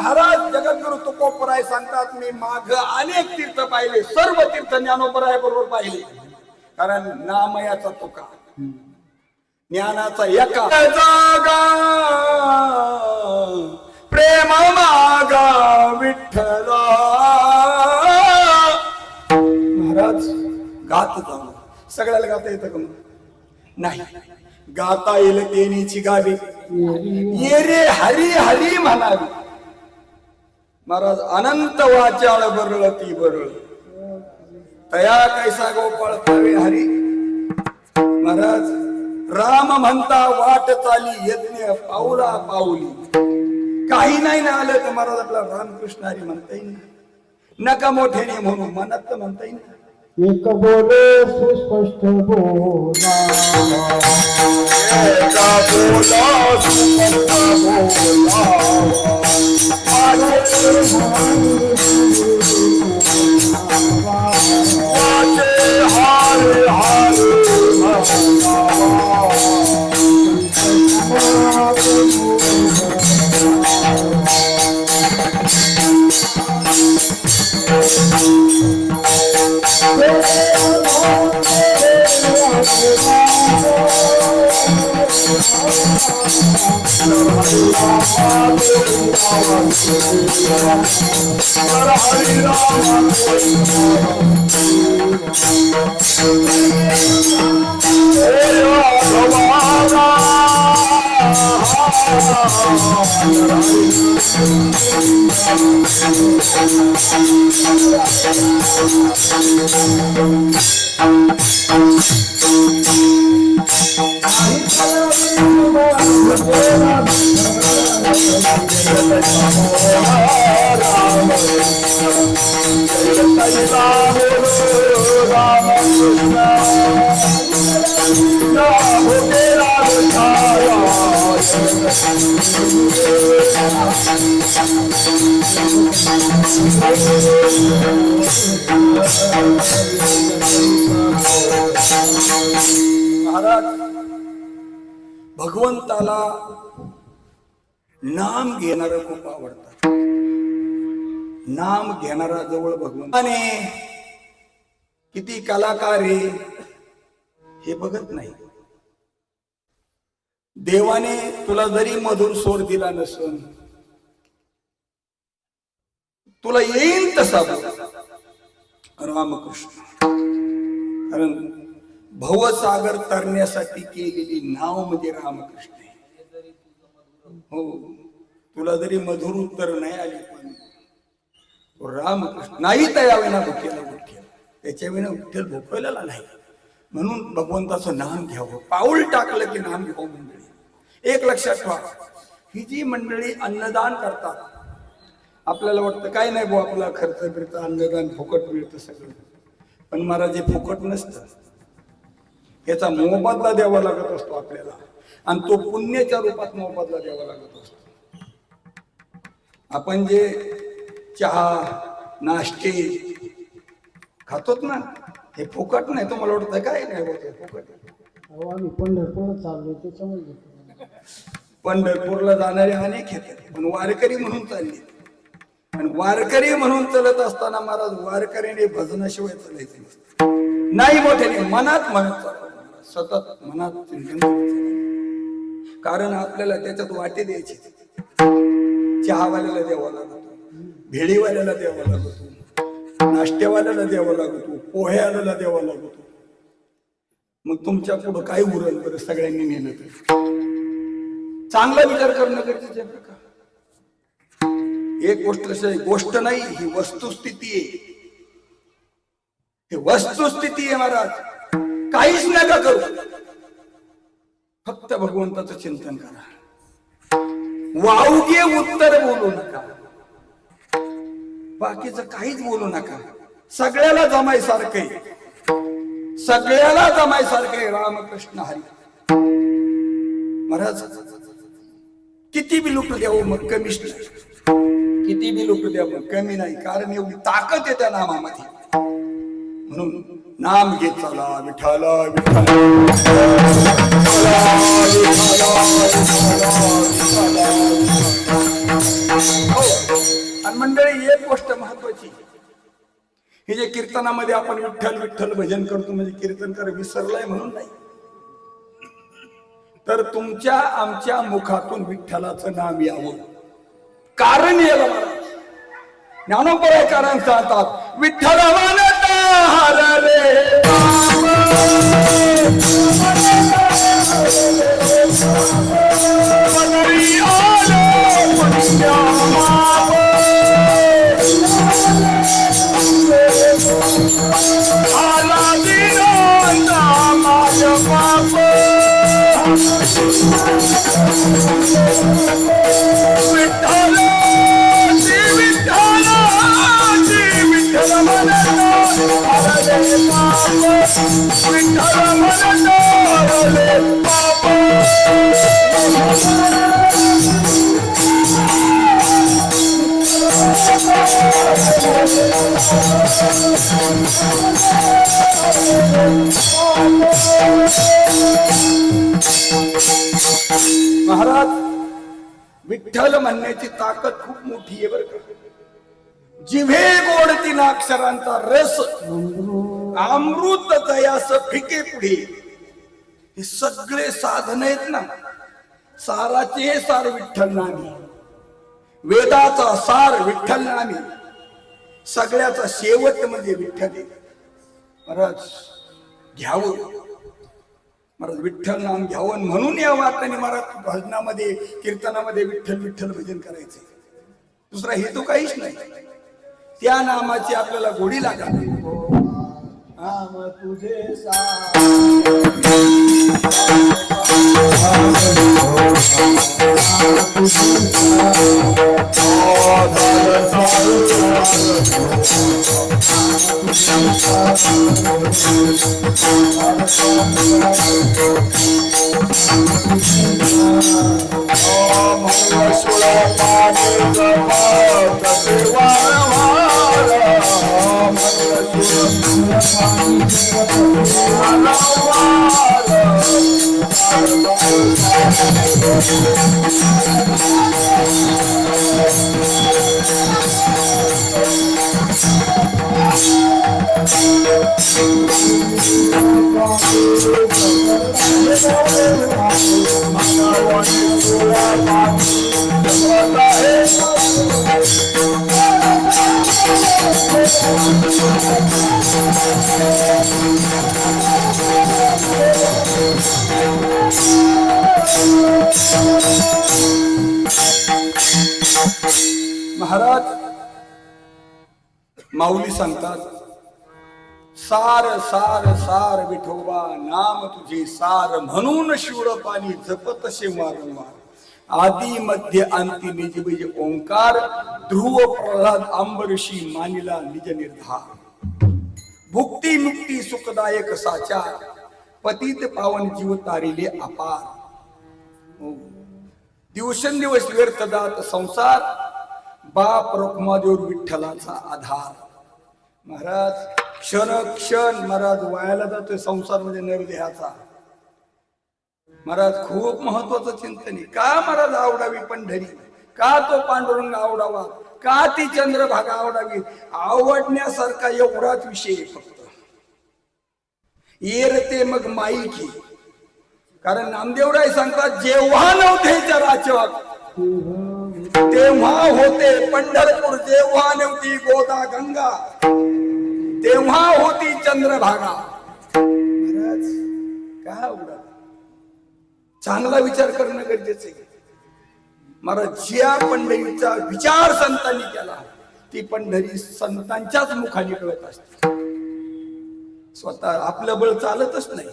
महाराज जगद्गुरु तुकोबराय सांगतात, मी माग अनेक तीर्थ पाहिले, सर्व तीर्थ ज्ञानोबराय बरोबर पाहिले. कारण नामयाचा तुका, ज्ञानाचा एका जागा, प्रेम मागा विठ्ठला. महाराज गात जाऊ, सगळ्याला गाता येतं का? नाही. गाता येईल तेनीची गावी, ये रे हरी हरी म्हणावी. महाराज अनंत वाचाळ बरळ ती बरळ, तया कैसा गोपाळ खावे हरी. महाराज राम म्हणता वाट चाली यज्ञ पाऊला पाऊली. काही नाही ना आलं तर महाराज आपला रामकृष्ण हरी म्हणता येईल, नका मोठ्याने म्हणून मनात तर म्हणता येईल. एक बोले सुस्पष्ट बोला, एका बोला सुस्पष्ट बोला, वाचे हारे हारे महाराज भगवंताला नाम घेणार खूप आवडतात. नाम घेणारा जवळ भगवंताने किती कलाकार आहे हे बघत नाही. देवाने तुला जरी मधुर स्वर दिला नसून, तुला येईल तसा रामकृष्ण. कारण भवसागर तरण्यासाठी केलेली नाव म्हणजे रामकृष्ण आहे. हो, तुला जरी मधुर उत्तर नाही आली पण रामकृष्ण नाही तर यावेना भुकेला विठ्ठल, त्याच्या विना विठ्ठल भोकवलेला नाही. म्हणून भगवंताचं नाम घ्यावं, पाऊल टाकलं की नाम घ्यावं. मंडळी एक लक्षात ठेवा, ही जी मंडळी अन्नदान करतात, आपल्याला वाटतं काय नाही भाऊ आपला खर्च बिर्च अन्नदान फुकट मिळतं सगळं, पण महाराज हे फुकट नसतं. याचा मोबदला द्यावा लागत असतो आपल्याला, आणि तो पुण्याच्या रूपात मोबदला द्यावा लागत असतो. आपण जे चहा नाश्ते खातोत ना, हे फुकट नाही. तुम्हाला वाटतं काय नाही होत फुकट. आम्ही पंढरपूरला चाललो त्याच्यामुळे. पंढरपूरला जाणारे अनेक येतात, पण वारकरी म्हणून चालले. आणि वारकरी म्हणून चालत असताना महाराज वारकरीने भजनाशिवाय चालायचं नसतं. नाही मोठ्याने मनात म्हणत चालत, सतत मनात चिंतन. कारण आपल्याला त्याच्यात वाटे द्यायची. चहावाल्याला द्यावा लागतो, भेळीवाल्याला द्यावा लागतो, नाश्तेवाल्याला द्यावा लागतो, पोह्याला द्यावा लागतो. मग तुमच्या पुढं काय उरल बरं सगळ्यांनी नेलं तर? चांगला विचार करणं गरजेचं आहे का? एक गोष्ट नाही, ही वस्तुस्थिती आहे. ही वस्तुस्थिती आहे महाराज. काहीच नका करू, फक्त भगवंताचं चिंतन करा. वावगे उत्तर बोलू नका, बाकीचं काहीच बोलू नका. सगळ्याला जमायसारखं आहे, सगळ्याला जमायसारखं आहे. रामकृष्ण हरी. महाराज किती बी लुटू द्यावं मग कमीच नाही, किती बी लुटू द्यावं कमी नाही. कारण एवढी ताकद आहे त्या नामामध्ये. म्हणून नाम घेत चला विठ्ठला विठ्ठला विठ्ठला विठ्ठला विठ्ठला. तरी एक गोष्ट महत्वाची, हे जे कीर्तनामध्ये आपण विठ्ठल विठ्ठल भजन करतो म्हणजे कीर्तनकार विसरलाय म्हणून नाही, तर तुमच्या आमच्या मुखातून विठ्ठलाचं नाम यावं. कारण याला महाराज ज्ञानोपरायकारांचं सांगतात, विठ्ठल म्हणता हर रे महाराज, विठ्ठल म्हणण्याची ताकद खूप मोठी आहे बरं का. जिव्हे गोड तीन अक्षरांचा रस, अमृत दयास फिके पुढे. हे सगळे साधन आहेत ना, साराचे सार विठ्ठल नामी, वेदाचा सार विठ्ठल नामी, सगळ्याचा शेवट म्हणजे विठ्ठल. महाराज घ्यावं, महाराज विठ्ठल नाम घ्यावं म्हणून या वाटाने महाराज भजनामध्ये कीर्तनामध्ये विठ्ठल विठ्ठल भजन करायचे. दुसरा हेतू काहीच नाही, त्या नामाची आपल्याला गोडी लागावी. नाम तुझे महाराज माऊली सांगतात, सार सार सार विठोबा नाम तुझे सार, म्हणून शूरपाणी जपतसे वारंवार. आदि मध्य अंती निज बीज ओंकार, ध्रुव प्रल्हाद अंबरीशी मानिला निज निर्धार. भुक्ती मुक्ती सुखदायक साचार, पतित पावन जीव तारिले अपार. दिवसेंदिवस व्यर्थ जात संसार, बाप रखुमादेव विठ्ठलाचा आधार. महाराज क्षण क्षण महाराज वायाला जातोय संसार म्हणजे नरदेहाचा. महाराज खूप महत्वाचं चिंतन आहे. का महाराज आवडावी पंढरी, का तो पांडुरंग आवडावा, का ती चंद्रभागा आवडावी, आवडण्यासारखा एवढाच विषय फक्त. येरते मग माईकी, कारण नामदेवराय सांगतात, जेव्हा नव्हते चराचर तेव्हा होते पंढरपूर, जेव्हा नव्हती गोदा गंगा तेव्हा होती चंद्रभागा. महाराज का आवडा, चांगला विचार करणं गरजेचं आहे. महाराज ज्या पंढरीचा विचार संतांनी केला, ती पंढरी संतांच्याच मुखाने कळत असते. स्वतः आपलं बळ चालतच नाही.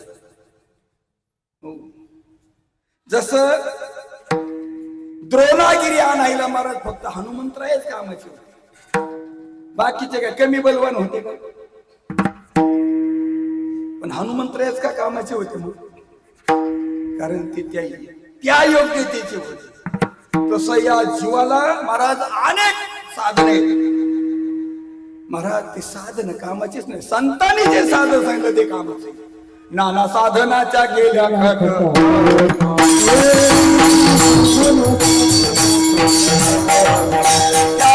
जसं द्रोणागिरी आणायला महाराज फक्त हनुमंतरायच कामाचे होते, बाकीचे काय कमी बलवान होते का? पण हनुमंतरायच का कामाचे होते मग? कारण ते त्या योग्यतेचे होते. तसं या जीवाला महाराज अनेक साधन आहेत. महाराज ते साधन कामाचेच नाही, संतांनी जे साधन सांगितलं ते कामाचे. नाना साधनाच्या गेल्या त्या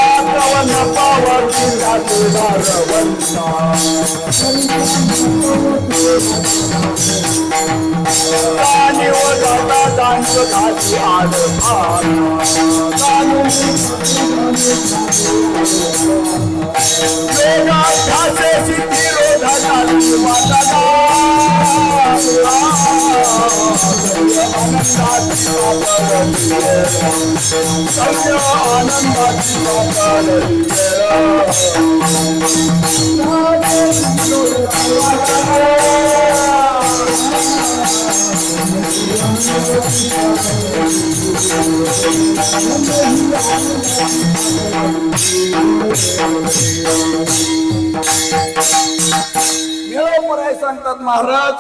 निळोपराय सांगतात महाराज,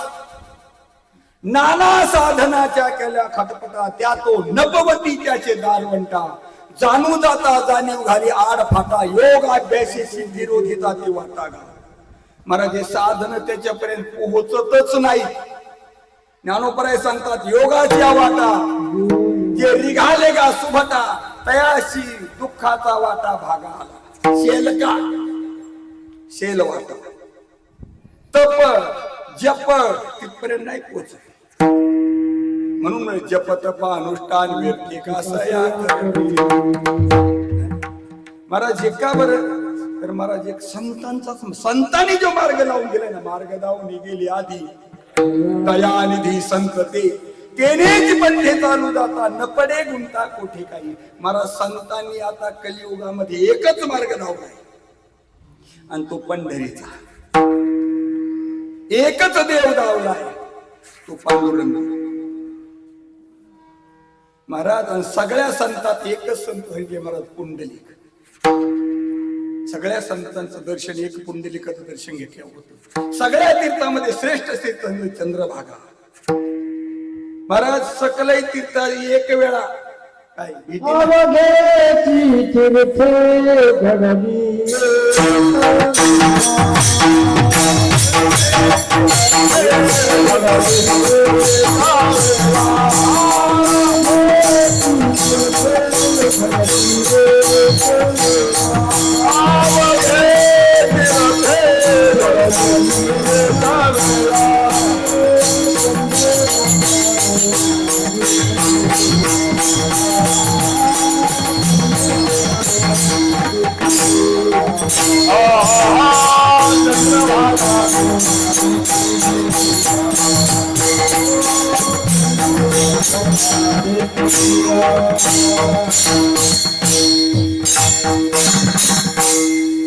नाना साधनाच्या केल्या खटपटा, त्या तो नपवती त्याचे दारवंटा, जाणू जाता जाणीव घाली आड फाटा, योग अभ्यासी सिद्धी रोधिता ती वाटा गा. महाराज हे साधन त्याच्यापर्यंत पोहोचतच नाही. ज्ञानोपराय सांगतात योगाच्या वाटा, जे रिघाले गा सुभटा, तयाशी दुःखाचा वाटा भागा आला. शेलका शेल वाटा, तप जप तिथपर्यंत नाही पोहोचत. म्हणून जप तप अनुष्ठान व्यक्ती कासया महाराज हे का बरं, तर महाराज एक संतांनी जो मार्ग लावून गेलाय ना, मार्ग लावून गेली आधी दयानिधी संत तेनेच बंधे चालू जाता, न पडे गुंता कोठे काही. महाराज संतांनी आता कलियुगामध्ये एकच मार्ग लावलाय आणि तो पंढरीचा. एकच देव लावलाय तो पांडुरंग. महाराज आणि सगळ्या संतात एकच संत म्हणजे महाराज पुंडलिक. सगळ्या संतांचं दर्शन एक पुंडलिकाचं दर्शन घेतलं होतं. सगळ्या तीर्थामध्ये श्रेष्ठ तीर्थ चंद्रभागा. महाराज सकलही तीर्थ एक वेळा काय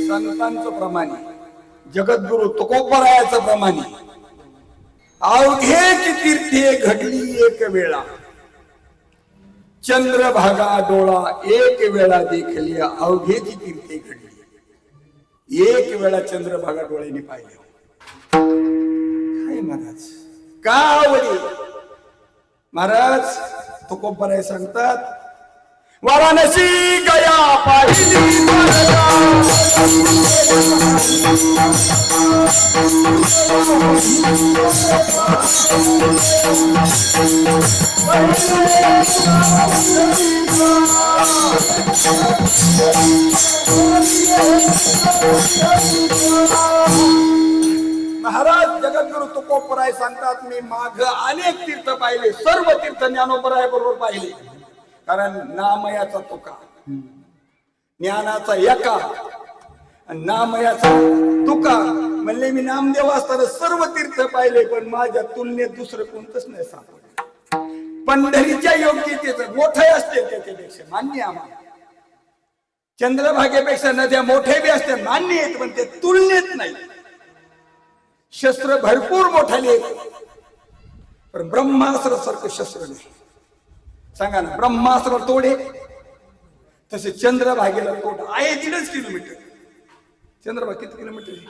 संतांचं प्रमाणे, जगद्गुरु तुकोबरायाचं प्रमाणे, अवघेची तीर्थे घडली एक वेळा, चंद्रभागा डोळा एक वेळा देखली, अवघेची तीर्थे घडली एक वेळा, चंद्रभागा डोळ्याने पाहिलं. काय महाराज का आवडी. महाराज तुकोबराय सांगतात, वाराणसी गया पाहिली महाराज जगद्गुरु तुकोबराय सांगतात, मी माग अनेक तीर्थ पाहिले, सर्व तीर्थ ज्ञानोबराय बरोबर पाहिले. कारण नामयाचा तुका, ज्ञानाचा एका, नामयाचा तुका. म्हणले मी नामदेव असताना सर्व तीर्थ पाहिले, पण माझ्या तुलनेत दुसरं कोणतंच नाही सापडलं. पंढरीच्या योग्यतेचं मोठे असते त्याच्यापेक्षा मान्य आम्हाला. चंद्रभागेपेक्षा नद्या मोठे बी असते मान्य आहेत, पण ते तुलनेत नाही. शस्त्र भरपूर मोठाले, पण ब्रह्मास्त्र सारखं शस्त्र नाही. सांगा ना, ब्रह्मास्त्र तोडे तसे चंद्रभागेला तोड आहे 1.5 किलोमीटर. चंद्रभाग किती किलोमीटर आहे?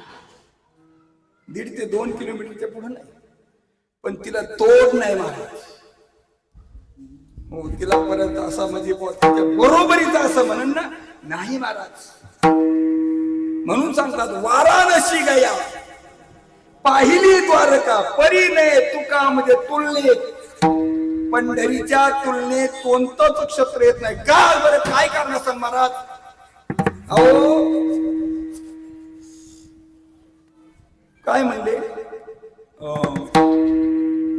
1.5 ते 2 किलोमीटरच्या पुढे नाही, पण तिला तोड नाही महाराज. हो, तिला परत असा म्हणजे बरोबरीचा असं म्हणून ना नाही महाराज. म्हणून सांगतात, वाराणसी गया पाहिली द्वारका, परीने तुका म्हणजे तुलनेत, पंढरीच्या तुलनेत कोणतंच क्षेत्र येत नाही. का बरं, काय कारण सांग महाराज. अहो काय म्हणले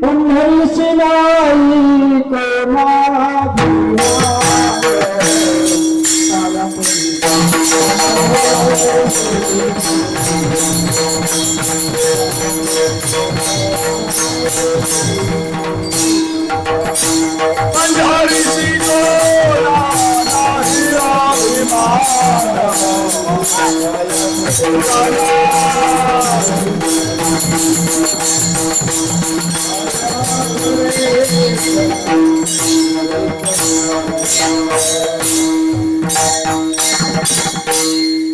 पंढरीची नाही कोणा पंढरीची कोणा नाही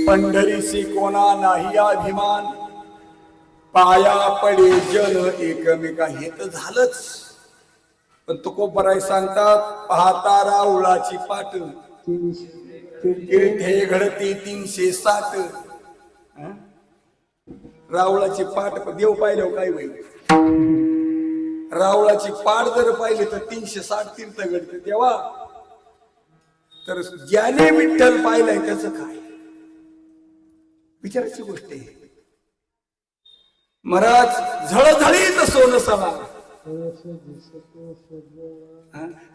पंढरीशी कोणा नाही अभिमान पाया पडे जन एकमेका हे तर झालंच पण तुकोबराय सांगतात पाहता राऊळाची पाट तीर्थे घडती 360 राऊळाची पाट देव पाहिलं काय होईल राऊळाची पाट जर पाहिली तर 360 तीर्थ घडते तेव्हा तर ज्याने विठ्ठल पाहिलाय त्याचं काय विचारायची गोष्ट आहे महाराज झळझळीत सोनं सवा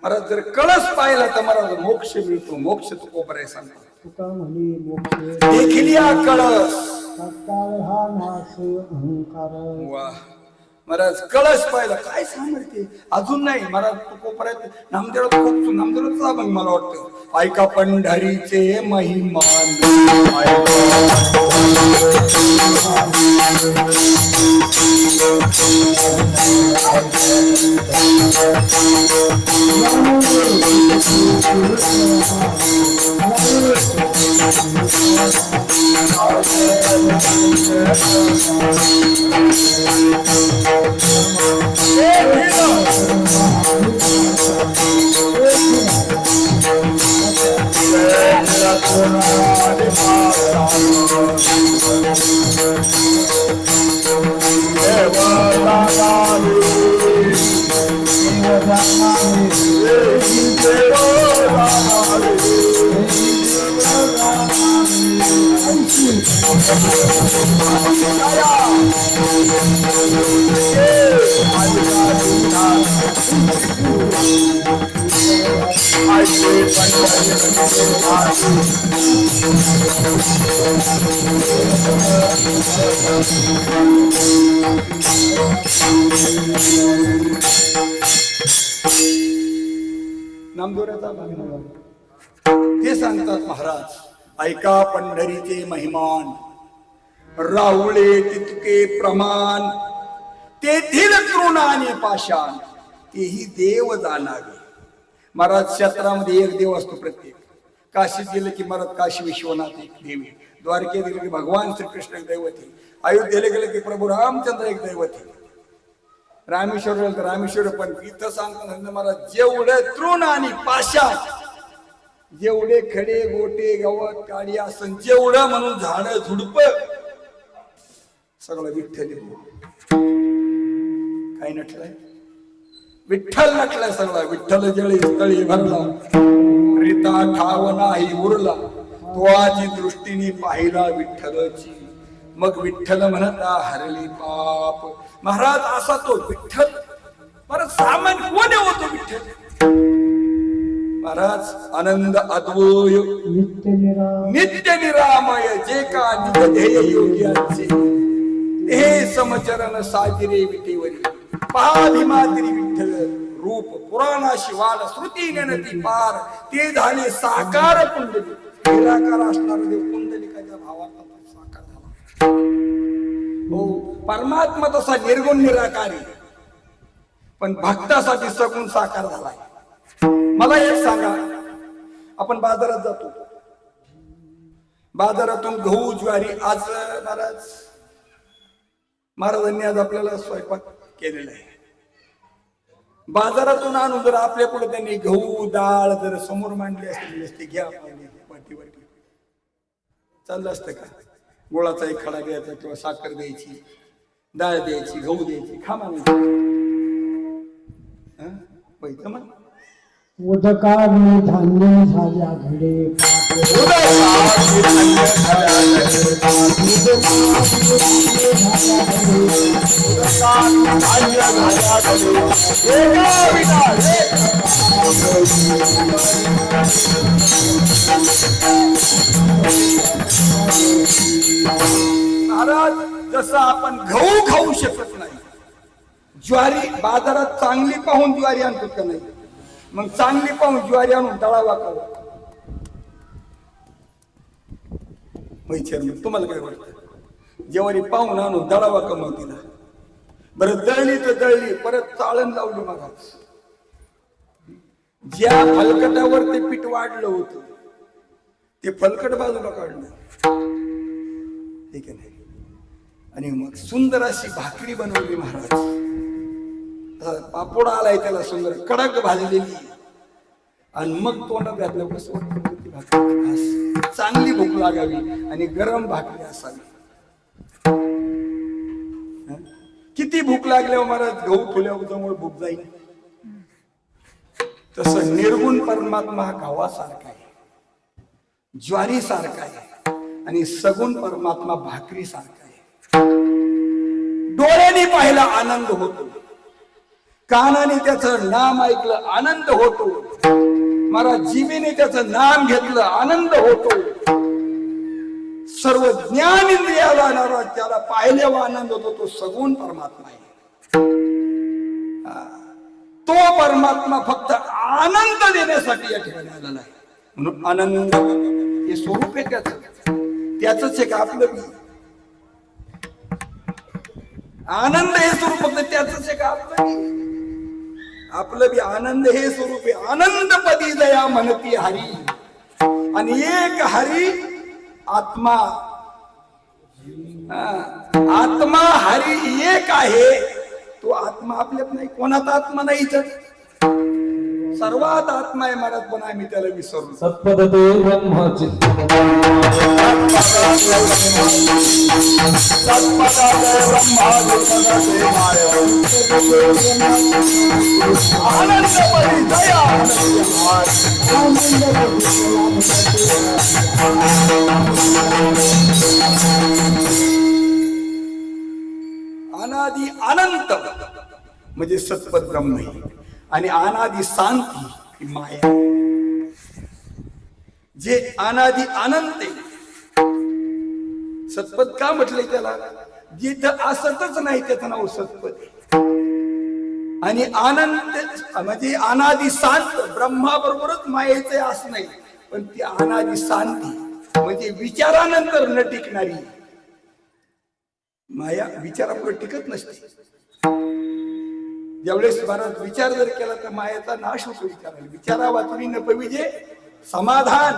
महाराज जर कळस पाहिला तर महाराज मोक्ष मिळतो मोक्ष तो कोपराय सांगतो देखील या कळस वा महाराज कळस पाहिला काय सामर्थ्य अजून नाही महाराज तो कोपऱ्यात नामदेवाचा मग मला वाटतं ऐका पंढरीचे महिमान नामदेवराचा ते सांगतात महाराज ऐका पंढरीचे महिमान राहुळे तितके प्रमाण तेथील तृणाने पाषाण तेही देव जाणावे महाराज क्षेत्रामध्ये एक देव असतो प्रत्येक काशीत गेले की महाराज काशी विश्वनाथ एक देवी द्वारकेत गेले की भगवान श्रीकृष्ण एक दैवत आहे अयोध्येला गेले की प्रभू रामचंद्र एक दैवत आहे रामेश्वर गेलं तर रामेश्वर पण इथं सांगतात महाराज जेवढे तृण आणि पाषाण जेवढे खडे गोटे गवत काळी आसन जेवढं म्हणून झाड झुडप सगळं विठ्ठल काय नटलंय विठ्ठल नटलाय सगळा विठ्ठल जळी तळी भरला रीता ठाव नाही उरला तो आजी दृष्टीने पाहिला विठ्ठलची मग विठ्ठल म्हणता हरली पाप महाराज असा तो विठ्ठल परत सामान्य कोण होतो विठ्ठल महाराज आनंद अद्वय नित्य निरामय जे का निध्येय योग्याचे हे समचरण साजिरे विटेवरी पहा भीमातिरी विठ्ठल रूप पुराणाशी वाल श्रुती नेनती पार ते झाले साकार कुंडली निराकार असणार देव कुंडलिकाच्या भावात साकार झाला हो परमात्मा तसा निर्गुण निराकारी पण भक्तासाठी सगुण साकार झालाय मला एक सांगा आपण बाजारात जातो बाजारातून गहू ज्वारी आज महाराजांनी आज आपल्याला स्वयंपाक केलेला आहे बाजारातून आणून जर आपल्या पुढे त्यांनी गहू डाळ जर समोर मांडली असते घ्या वाटी वाटी चाललं असतं का गोळाचा एक खडा द्यायचा किंवा साखर द्यायची डाळ द्यायची गहू द्यायची खा म्हणायची पैसे म्हण उदकाग्नी धान्य झाल्या घडे पाटे. उदकाग्नी धान्य झाल्या घडे पाटे. उदकाग्नी धान्य झाल्या घडे. एका विना महाराज, जसं आपण गहू खाऊ शकत नाही, ज्वारी बाजारात चांगली पाहून ज्वारी आणतो का नाही, मग चांगली पाहून ज्वारी आणून तळावा का चेअरमन? तुम्हाला काय वाटतं? ज्वारी पाहून आणून दळावा का मग तिला? बरं, दळली तर दळली, परत चाळण लावली. मग ज्या फलकटावर ते पीठ वाढलं होतं ते फलकट बाजूला काढलं, ठीक आहे नाही, आणि मग सुंदर अशी भाकरी बनवली महाराज. पापोड आलाय त्याला सुंदर कडक भाजलेली, आणि मग तोंडात घातलं कसं वाटतं ती भाकरी. चांगली भूक लागावी आणि गरम भाकरी असावी. किती भूक लागल्यावर महाराज गहू फुल्यावर जवळ भूक जाईल. तसं निर्गुण परमात्मा हा गव्हासारखा आहे, ज्वारी सारखा आहे, आणि सगुण परमात्मा भाकरी सारखा आहे. डोळ्याने पाहिला आनंद होतो, कानाने त्याचं नाम ऐकलं आनंद होतो, मला जीवेने त्याचं नाम घेतलं आनंद होतो. सर्व ज्ञान इंद्रियाला येणारा त्याला पाहिल्यावर आनंद होतो. तो सगुण परमात्मा आहे. तो परमात्मा फक्त आनंद देण्यासाठी या ठिकाणी आलेला आहे. म्हणून आनंद हे स्वरूप आहे त्याच एक आपलं बी आनंद हे स्वरूप फक्त त्याच एक आपलं बी आनंद हे स्वरूप आहे. आनंदपदी दया म्हणती हरी, आणि एक हरी आत्मा. आत्मा हरी एक आहे. तो आत्मा आपल्यात नाही, कोणाचा आत्मा नाही, सर्वात आत्मा आहे महाराज, पण आम्ही त्याला विसरलो. सत्पदते ब्रह्मचित्त अनादि अनंत म्हणजे सत्पद ब्रह्म आहे, आणि अनादि शांती ही माया. जे अनादि अनंत आहे, सत्पद का म्हटलंय त्याला? जिथं असतच नाही त्याचं नाव सत्पद आहे. आणि अनंत म्हणजे अनादि शांत, ब्रह्माबरोबरच मायेचे असं नाही, पण ती अनादि शांती म्हणजे विचारानंतर न टिकणारी माया. विचारापुढे टिकत नसते. ज्यावेळेस महाराज विचार जर केला तर मायाचा नाश होतो. विचारा वाचून न पविजे समाधान,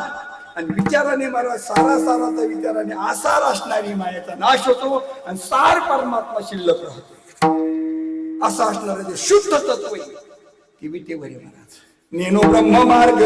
आणि विचाराने महाराज साराचा विचाराने आसार असणारी मायाचा नाश होतो, आणि सार परमात्मा शिल्लक राहतो. असा असणार जे शुद्ध तत्व आहे ती विटेवर महाराज. नेनो ब्रह्म मार्ग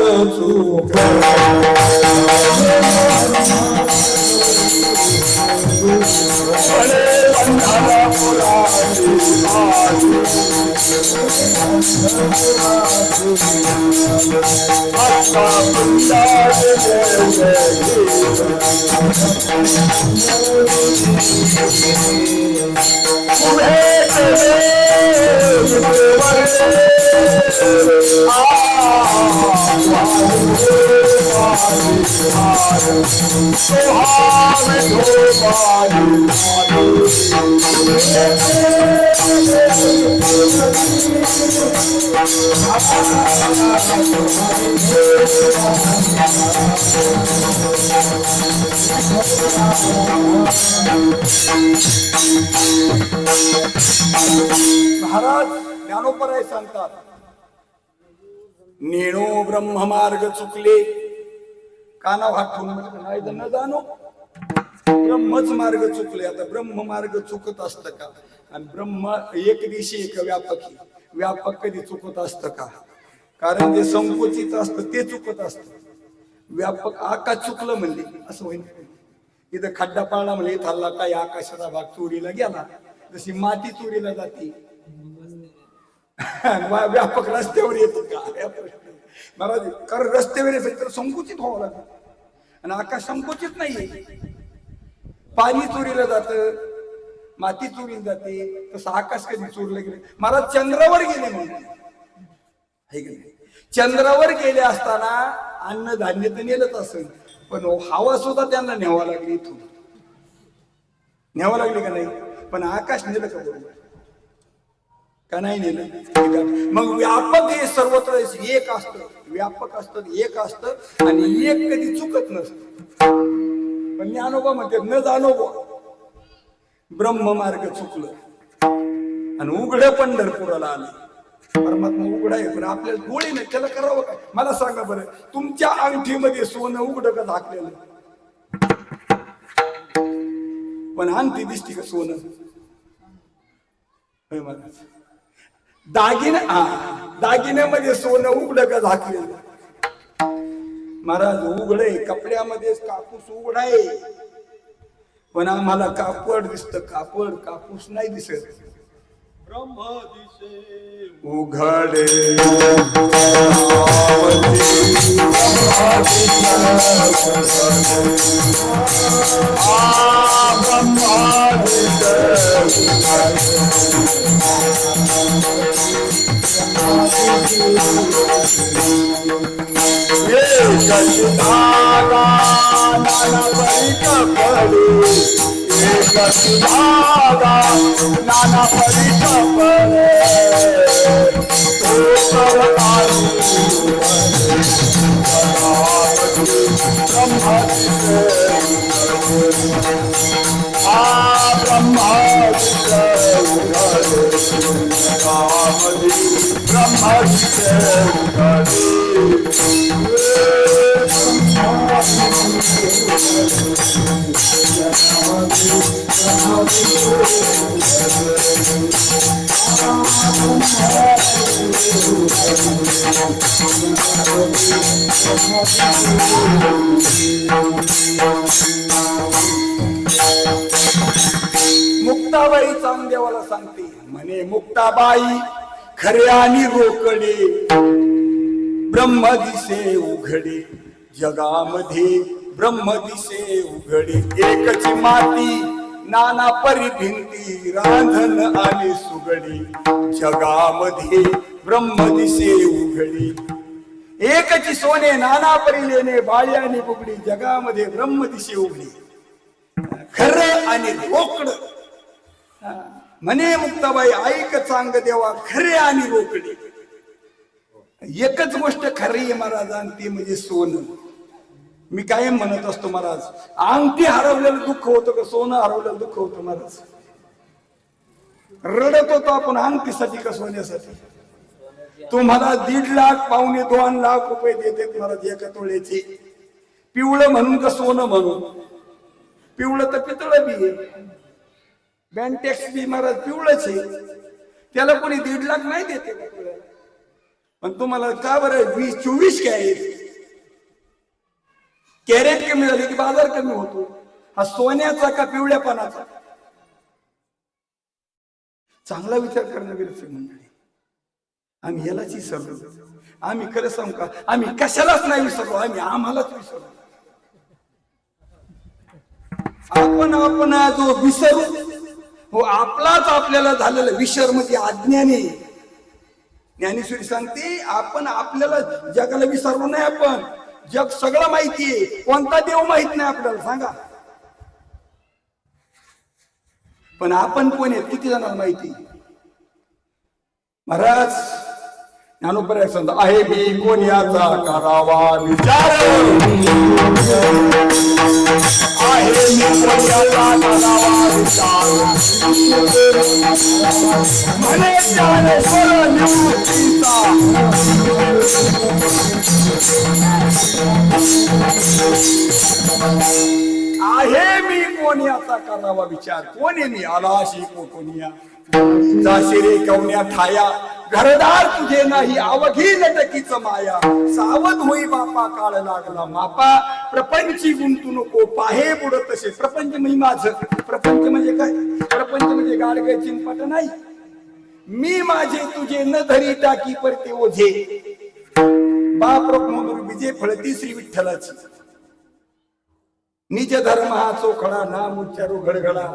महाराज ज्ञानोपराय सांगतात, नेणो ब्रह्म मार्ग चुकले, कानाव हात ठेवून नाही तर न जाणो ब्रह्मच मार्ग चुकले. आता ब्रह्म मार्ग चुकत असतं का? आणि ब्रह्म एक दिवशी एक व्यापक, व्यापक कधी चुकत असतं का? कारण जे संकोचित असतं ते चुकत असतं. व्यापक आकाश चुकलं म्हणजे असं होईल. इथं खड्डा पाळला म्हणजे थालला काय आकाशाचा भाग चोरीला गेला, जशी माती चोरीला जाते. व्यापक रस्त्यावर येतो का? महाराज कारण रस्त्यावर असेल तर संकुचित व्हावं लागेल आणि आकाश संकुचित नाहीये. पाणी चोरीला जातं, माती चोरीला जाते, तसं आकाश कधी चोरलं गेलं. महाराज चंद्रावर गेले म्हणून चंद्रावर गेले असताना अन्न धान्य तर नेलंच असेल, पण हवा सुद्धा त्यांना न्यावा लागली, इथून न्यावा लागली का नाही. पण आकाश नेलं का बरोबर का नाही नेलं. मग व्यापक हे सर्वत्र एक असतं, व्यापक असतं, एक असतं आणि एक कधी चुकत नसतं. पण ज्ञानोबा म्हणते न जाणोबा ब्रह्म मार्ग चुकलं आणि उघड पंढरपुराला आलं. परमात्मा उघडा आहे पण आपल्याला डोळे नाही, त्याला करावं काय. मला सांगा बरं, तुमच्या अंगठीमध्ये सोनं उघडं का झाकलेलं, पण अंगठी दिसती का सोनं. दागिन्यामध्ये सोनं उघडं का झाकलेलं. महाराज उघड आहे, कपड्यामध्ये कापूस उघडा आहे, पण आम्हाला कापड दिसत, कापूस नाही दिसत. ब्रह्म दिसे उघडे नाना मुक्ताबाई चांगदेवाला सांगते म्हणे, मुक्ताबाई खरे आणि रोकडे ब्रह्म दिसे उघडे, जगामध्ये ब्रह्म दिसे उघडे. एकची माती नाना परी भिंती, रांधण आणि सुगडी, जगामध्ये ब्रह्म दिसे उघडी. एकची सोने नाना परी लेणे, बाळी आणि बुगडी, जगामध्ये ब्रह्म दिसे उघडी. खरं आणि रोकड म्हणे मुक्ताबाई, ऐक चांग देवा खरे आणि रोकडे. एकच गोष्ट खरी आहे महाराज, आणि ती म्हणजे सोनं. मी कायम म्हणत असतो महाराज, अंगठी हरवलेलं दुःख होतं का सोनं हरवलेलं दुःख होतं महाराज. रडत होतो आपण अंगठीसाठी का सोन्यासाठी. तुम्हाला 1.5 लाख पावणे 2 लाख रुपये देतात महाराज एका तोळ्याचे. पिवळं म्हणून का सोनं म्हणून. पिवळं तर पितळ बी आहे, बँटेक्स बी महाराज पिवळंच आहे, त्याला कोणी 1.5 लाख नाही देते. पण तुम्हाला का बरं 20-24 कॅरेट कमी झाले की बाजार कमी होतो. हा सोन्याचा का पिवळ्यापणाचा. चांगला विचार करणं गरजेचं मंडळी. आम्ही यालाच विसरलो. आम्ही खरं सांगू का, आम्ही कशालाच नाही विसरलो, आम्ही आम्हालाच विसरलो. आपण जो विसरू हो आपलाच आपल्याला झालेला विसर म्हणजे अज्ञानी. ज्ञानेश्वरी सांगते आपण आपल्याला जगाला विसरलो नाही. आपण जग सगळं माहितीये, कोणता देव माहित नाही आपल्याला सांगा. पण आपण कोण आहेत किती जणांना माहिती. महाराज ज्ञानोबा सांगतो, आहे मी कोण याचा करावा विचार. आहे मी कोण याचा करावा विचार. म्हणे ज्ञानेश्वर निवृत्तीचा. आहे मी कोण याचा करावा विचार. कोण आहे मी. आला शिको कोणिया जाशिरे कवण्या ठाया, घरदार तुझे नाही अवघी लटकीच माया. सावध होई बापा काळ लागला मापा, प्रपंची गुंतू नको पाहे बुड तसे. प्रपंच म्हणजे माझं. प्रपंच म्हणजे काय. प्रपंच म्हणजे गाडगे चिंपट नाही. मी माझे तुझे न धरी टाकी परते ओझे. पाप रोखमोर विजय फळती श्री विठ्ठलाची. निज धर्म हा चोखडा, नाम उच्चारू घडघडा,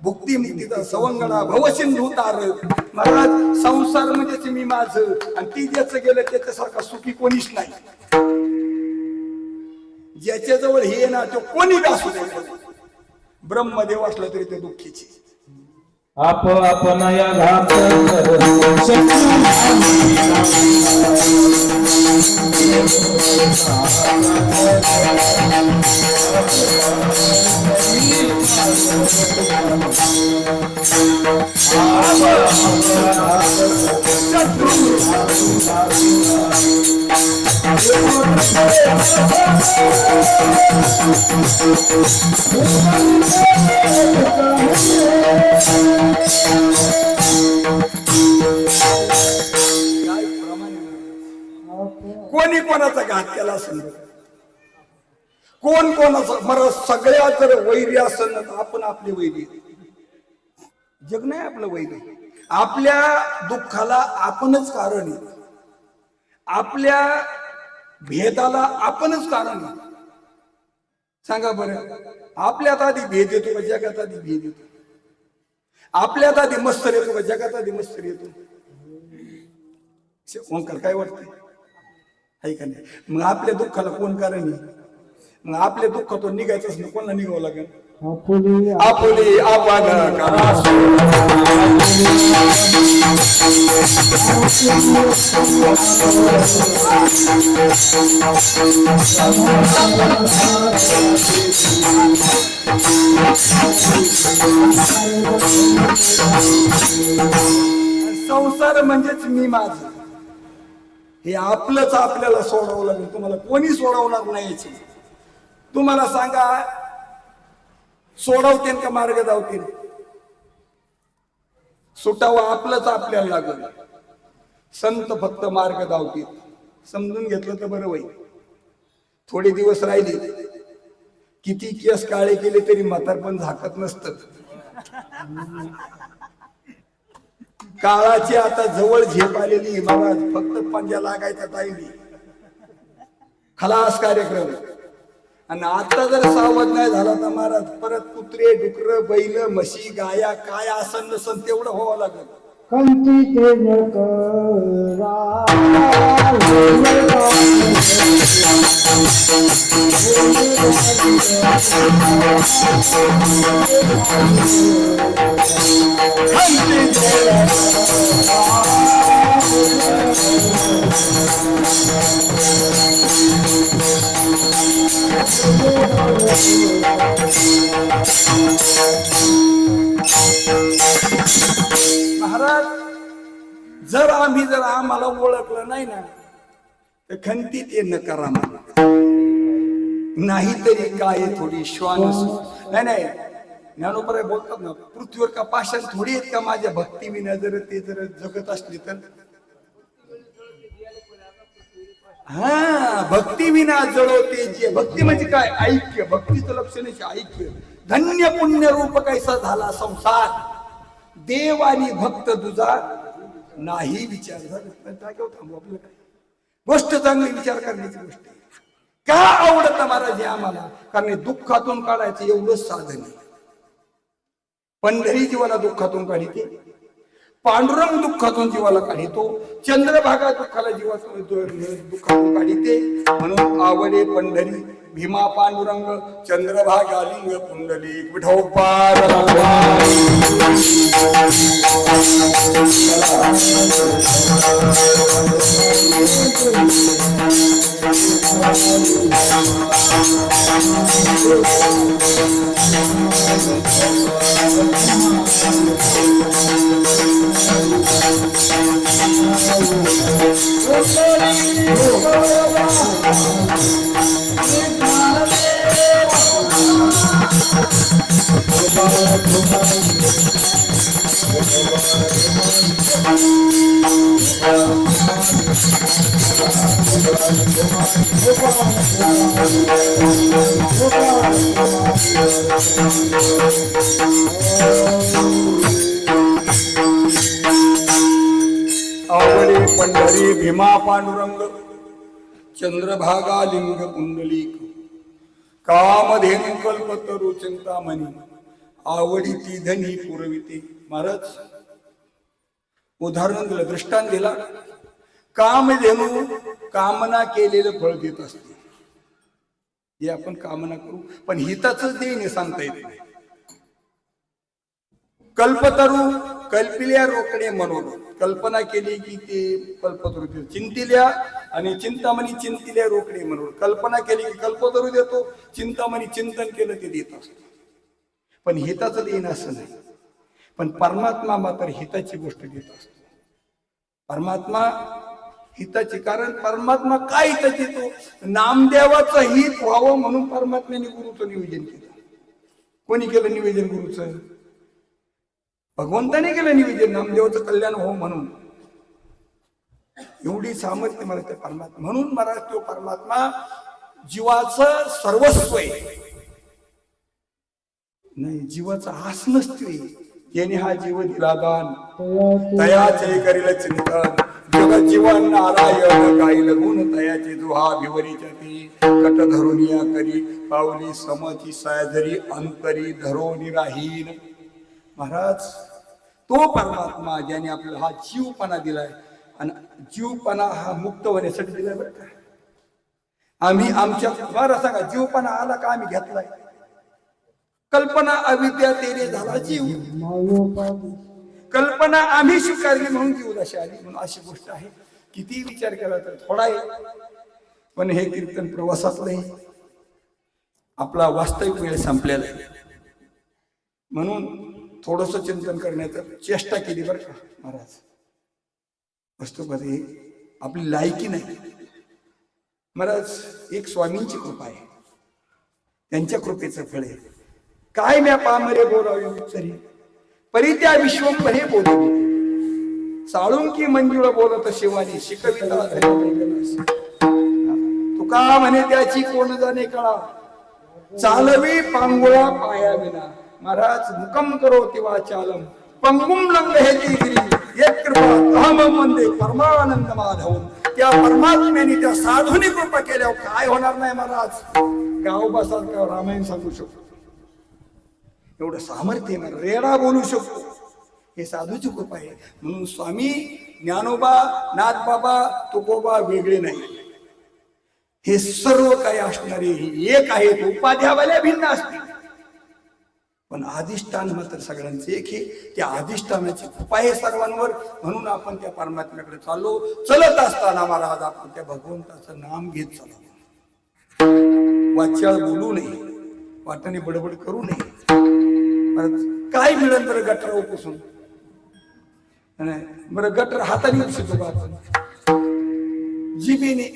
भुक्ती मुक्तीचा सवंगडा, भवसिंधू तारक. महाराज संसार म्हणजेच मी माझं, आणि ती ज्याचं गेलं त्याच्यासारखा सुखी कोणीच नाही. ज्याच्याजवळ हे ना तो कोणी असू दे, ब्रह्मदेव असला तरी ते दुःखीची. आपण या घात कोणी कोणाचा घात केला असेल, कोण कोणाचा. मला सगळ्या जर वैरी असेल ना तर आपण आपले वैरी. जग नाही आपलं वैरी. आपल्या दुःखाला आपणच कारण आहे, आपल्या भेदाला आपणच कारण आहे. सांगा बरं, आपल्यात आधी भेद येतो का जगात आधी भेद येतो? आपल्यात आधी मत्सर येतो का जगात आधी मत्सर येतो? ओंकार काय वाटतंय, आहे का नाही? मग आपल्या दुःखाला कोण कारण आहे? मग आपल्या दुःखातून निघायचंच ना, कोणाला निघावं लागेल? आपुली आपण करा. संसार म्हणजेच मी माझं, हे आपलंच आपल्याला सोडावं लागेल. तुम्हाला कोणी सोडवणार नाही. तुम्हाला सांगा, सोडवतील का मार्ग धावतील? सुटावं आपलंच आपल्याला लागेल. संत फक्त मार्ग धावतील. समजून घेतलं तर बरं होईल. थोडे दिवस राहिले, किती केस काळे केले तरी म्हातारपण झाकत नसतं. काळाची आता जवळ झेप आलेली. महाराज फक्त पंजा लागायचा टाईम, खलास कार्यक्रम. आणि आता जर सावध नाही झाला तर महाराज परत कुत्रे डुकर बैल म्हशी गाया काय आसन नसन तेवढं व्हावं लागेल. कंती ते नकरा महाराज जर आम्हाला ओळखलं नाही ना तर खंतीत ये न करा. नाहीतरी काय थोडी श्वान नाही ज्ञानोबराय बोलतात ना, पृथ्वीवर का पाषाण थोडी आहेत का माझ्या भक्ती विना जर ते जर जगत असली तर. हा, भक्ती विना जळवते. भक्ती म्हणजे काय? ऐक्य. भक्तीचं लक्षणच ऐक्य. धन्य पुण्य रूप कैसा झाला संसार, देव आणि भक्त तुझा नाही विचार झाला. थांबू आपलं काय गोष्ट चांगली विचार करण्याची गोष्ट आहे. का आवडत महाराज आम्हाला? कारण दुःखातून काढायचं एवढंच साधन आहे. पंढरी जीवाला दुःखातून काढिते, पांडुरंग दुःखातून जीवाला काढितो, चंद्रभागा दुःखाला जीवातून दुःखातून काढिते. म्हणून आवडे पंढरी भीमा पांडुरंग चंद्रभागा लिंग पुंडली विठोपार. आवडे पंढरी भीमा पांडुरंग चंद्रभागा लिंग पुंडलिक कामधेनु कल्पतरू चिंतामणी आवडी ती धनी पुरविते. महाराज उदाहरण दिलं, दृष्टांत दिला. कामधेनु कामना केलेलं फळ देत असते. जे आपण कामना करू पण हिताच देणे सांगता येत नाही. कल्पतरू कल्पिल्या रोकडे मनोरथ, कल्पना केली की ते कल्पतरू देतो. चिंतिल्या आणि चिंतामणी चिंतिल्या रोकडे मनोरथ, कल्पना केली की कल्पतरू देतो, चिंतामणी चिंतन केलं ते देत असतो. पण हिताचं देण असं नाही. पण परमात्मा मात्र हिताची गोष्ट देत असतो. परमात्मा हिताची, कारण परमात्मा काय हित देतो? नामदेवाचं हित व्हावं म्हणून परमात्म्याने गुरुचं नियोजन केलं. कोणी केलं नियोजन? गुरुचं. भगवंताने केलं निवेदन, नामदेवाचं कल्याण हो म्हणून. एवढी सामर्थ्य मला त्या परमात्मा. म्हणून मला तो परमात्मा जीवाचं सर्वस्व आहे. नाही, जीवाचा आस नसते. याने हा जीव दिला दान, तयाचे करील चिंतन. जग जीवन नारायण गाईल गुण तयाचे दुहा भिवरीच्या ती. कट धरुनिया करी पावली समची सायजरी अंतरी धरोनी राहीन. महाराज तो परमात्मा ज्याने आपल्याला हा जीवपणा दिलाय, आणि जीवपणा हा मुक्त होण्यासाठी दिलाय. बरं का, आम्ही आमच्या बरं सांगा, जीवपणा आला का आम्ही घेतलाय? कल्पना अविद्या तेरे झाला जीव. कल्पना आम्ही स्वीकारली म्हणून जीव अशी आली. म्हणून अशी गोष्ट आहे, किती विचार केला तर थोडा आहे. पण हे कीर्तन प्रवासातलं आहे. आपला वास्तविक वेळ संपलेला आहे. म्हणून थोडस चिंतन करण्याचा चेष्टा केली बरं का महाराज. वस्तुपती आपली लायकी नाही महाराज. एक स्वामींची कृपा आहे, त्यांच्या कृपेचं फळ आहे. काय म्या पामरे बोलावी उच्चरी परी त्या विश्वंभरे बोलवी. साळुंकी मंजुळ बोलत शिवानी शिकविता तुका म्हणे त्याची कोण जाणे कळा. चालवी पांगुळा पाया विना. महाराज मुकम करो तेव्हा चालम पंगुम लंग हे गिरी एक कृपा अहम मंदे परमानंद माधव. त्या परमात्म्याने त्या साधूने कृपा केल्यावर काय होणार नाही महाराज. गाव बसाल का रामायण सांगू शकतो, एवढं सामर्थ्य आहे. रेडा बोलू शकतो, हे साधूची कृपा आहे. म्हणून स्वामी ज्ञानोबा नाथबाबा तुकोबा वेगळे नाही. हे सर्व काही असणारे एक आहेत. उपाध्यावाल्या भिन्न असतील पण अधिष्ठान मात्र सगळ्यांचे एक आहे. त्या अधिष्ठानाची कृपा आहे सर्वांवर. म्हणून आपण त्या परमात्म्याकडे चाललो. चलत असताना महाराज आपण त्या भगवंताचं नाम घेत चालू. वाच्याळ बोलू नये, वाटाने बडबड करू नये. काय मिळेल बरं गटरा पुसून? बरं गटर हाताने उपसतो का आपण? जिभेने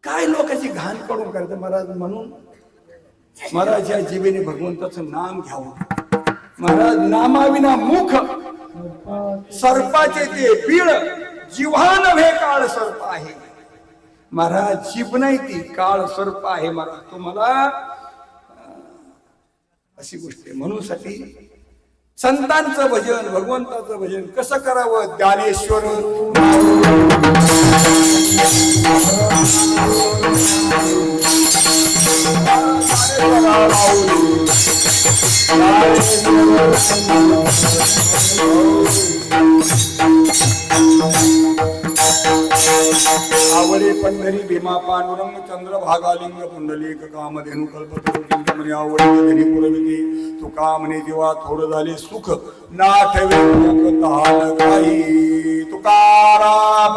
काय लोकांची घाण करून करते महाराज. म्हणून महाराज या जिभेने भगवंताचं नाम घ्यावं. महाराज नामाविना मुख सर्पाचे ते बीळ. जिव्हा नव्हे काळ सर्प आहे. महाराज जीभ नाही ती काळ सर्प आहे. महाराज तुम्हाला अशी गोष्ट आहे. म्हणून साठी संतांचं भजन भगवंताचं भजन कसं करावं? ज्ञानेश्वर आवडे पंढरी भीमा पांडुरंग चंद्रभागालिंग पुंडलिक कामधेनु कल्पतरू आवडे धनी पुरविते. तुका म्हणे जेव्हा थोडं झाले सुख नाठवे लोक तहान काही. तुकाराम